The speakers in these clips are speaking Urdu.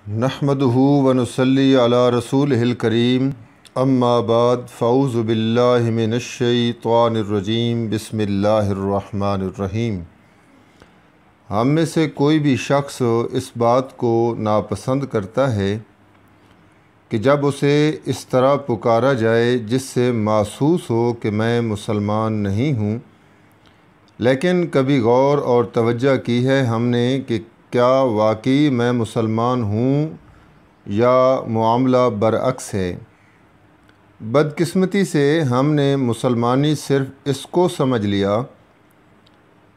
نحمدہ ونصلی علی رسولہ الکریم اما بعد فاعوذ باللہ من الشیطان الرجیم بسم اللہ الرحمن الرحیم۔ ہم میں سے کوئی بھی شخص اس بات کو ناپسند کرتا ہے کہ جب اسے اس طرح پکارا جائے جس سے محسوس ہو کہ میں مسلمان نہیں ہوں، لیکن کبھی غور اور توجہ کی ہے ہم نے کہ کیا واقعی میں مسلمان ہوں یا معاملہ برعکس ہے۔ بدقسمتی سے ہم نے مسلمانی صرف اس کو سمجھ لیا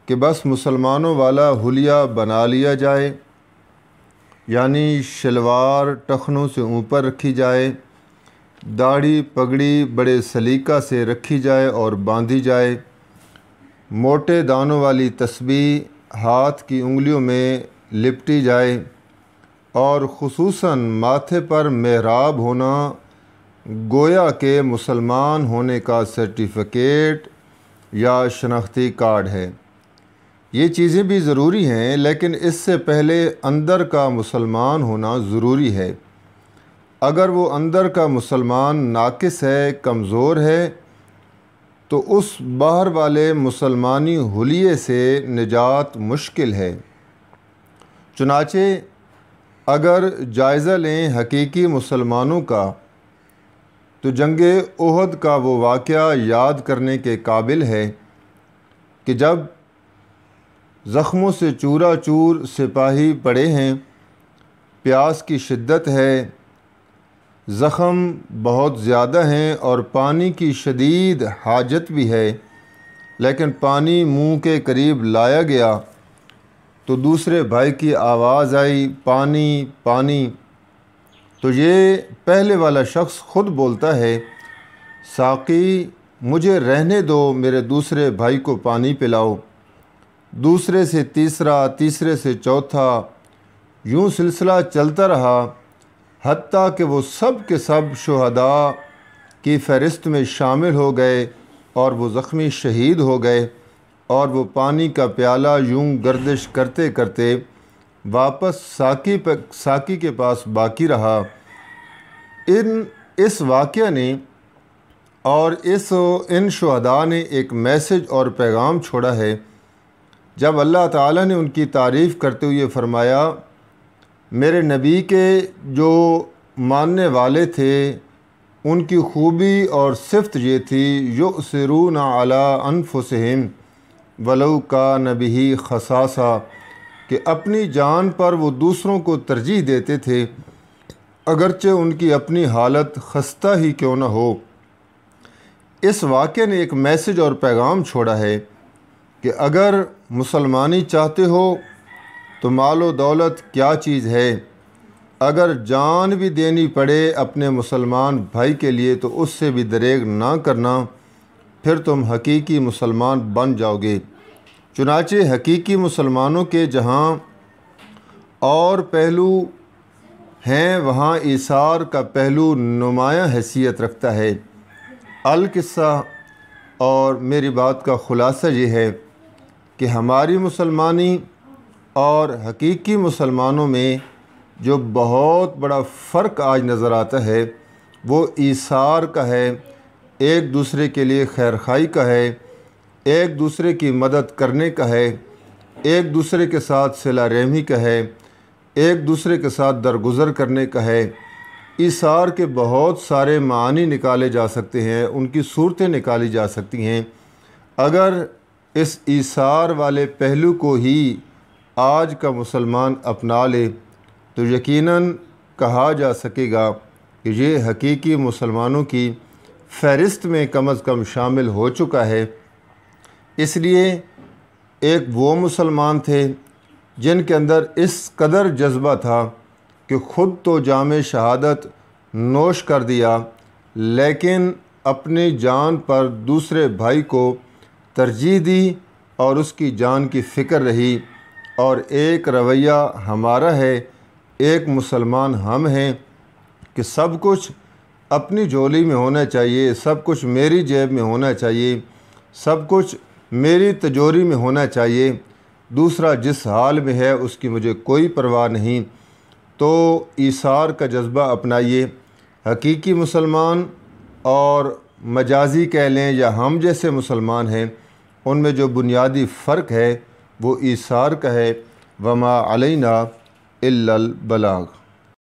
کہ بس مسلمانوں والا حلیہ بنا لیا جائے، یعنی شلوار ٹخنوں سے اوپر رکھی جائے، داڑھی پگڑی بڑے سلیقہ سے رکھی جائے اور باندھی جائے، موٹے دانوں والی تسبیح ہاتھ کی انگلیوں میں لپٹی جائے، اور خصوصاً ماتھے پر محراب ہونا گویا کہ مسلمان ہونے کا سرٹیفکیٹ یا شناختی کارڈ ہے۔ یہ چیزیں بھی ضروری ہیں، لیکن اس سے پہلے اندر کا مسلمان ہونا ضروری ہے۔ اگر وہ اندر کا مسلمان ناقص ہے، کمزور ہے، تو اس باہر والے مسلمانی حلیے سے نجات مشکل ہے۔ چنانچہ اگر جائزہ لیں حقیقی مسلمانوں کا تو جنگ احد کا وہ واقعہ یاد کرنے کے قابل ہے کہ جب زخموں سے چورا چور سپاہی پڑے ہیں، پیاس کی شدت ہے، زخم بہت زیادہ ہیں اور پانی کی شدید حاجت بھی ہے، لیکن پانی منہ کے قریب لایا گیا تو دوسرے بھائی کی آواز آئی، پانی پانی۔ تو یہ پہلے والا شخص خود بولتا ہے، ساقی مجھے رہنے دو، میرے دوسرے بھائی کو پانی پلاؤ۔ دوسرے سے تیسرا، تیسرے سے چوتھا، یوں سلسلہ چلتا رہا حتیٰ کہ وہ سب کے سب شہداء کی فہرست میں شامل ہو گئے اور وہ زخمی شہید ہو گئے، اور وہ پانی کا پیالہ یوں گردش کرتے کرتے واپس ساقی کے پاس باقی رہا۔ اس واقعہ نے اور ان شہداء نے ایک میسج اور پیغام چھوڑا ہے۔ جب اللہ تعالیٰ نے ان کی تعریف کرتے ہوئے فرمایا، میرے نبی کے جو ماننے والے تھے ان کی خوبی اور صفت یہ تھی، یؤثرون علی انفسہم ولو کان بہ خصاصہ، کہ اپنی جان پر وہ دوسروں کو ترجیح دیتے تھے اگرچہ ان کی اپنی حالت خستہ ہی کیوں نہ ہو۔ اس واقعے نے ایک میسج اور پیغام چھوڑا ہے کہ اگر مسلمانی چاہتے ہو تو مال و دولت کیا چیز ہے، اگر جان بھی دینی پڑے اپنے مسلمان بھائی کے لیے تو اس سے بھی دریغ نہ کرنا، پھر تم حقیقی مسلمان بن جاؤ گے۔ چنانچہ حقیقی مسلمانوں کے جہاں اور پہلو ہیں، وہاں ایثار کا پہلو نمایاں حیثیت رکھتا ہے۔ القصہ اور میری بات کا خلاصہ یہ ہے کہ ہماری مسلمانی اور حقیقی مسلمانوں میں جو بہت بڑا فرق آج نظر آتا ہے وہ ایثار کا ہے، ایک دوسرے کے لیے خیرخواہی کا ہے، ایک دوسرے کی مدد کرنے کا ہے، ایک دوسرے کے ساتھ صلہ رحمی کا ہے، ایک دوسرے کے ساتھ درگزر کرنے کا ہے۔ ایثار کے بہت سارے معانی نکالے جا سکتے ہیں، ان کی صورتیں نکالی جا سکتی ہیں۔ اگر اس ایثار والے پہلو کو ہی آج کا مسلمان اپنا لے تو یقیناً کہا جا سکے گا کہ یہ حقیقی مسلمانوں کی فہرست میں کم از کم شامل ہو چکا ہے۔ اس لیے ایک وہ مسلمان تھے جن کے اندر اس قدر جذبہ تھا کہ خود تو جام شہادت نوش کر دیا، لیکن اپنی جان پر دوسرے بھائی کو ترجیح دی اور اس کی جان کی فکر رہی۔ اور ایک رویہ ہمارا ہے، ایک مسلمان ہم ہیں کہ سب کچھ اپنی جھولی میں ہونا چاہیے، سب کچھ میری جیب میں ہونا چاہیے، سب کچھ میری تجوری میں ہونا چاہیے، دوسرا جس حال میں ہے اس کی مجھے کوئی پرواہ نہیں۔ تو ایثار کا جذبہ اپنائیے۔ حقیقی مسلمان اور مجازی کہہ لیں یا ہم جیسے مسلمان ہیں، ان میں جو بنیادی فرق ہے وہ ایثار کا ہے۔ وما علینا الا البلاغ۔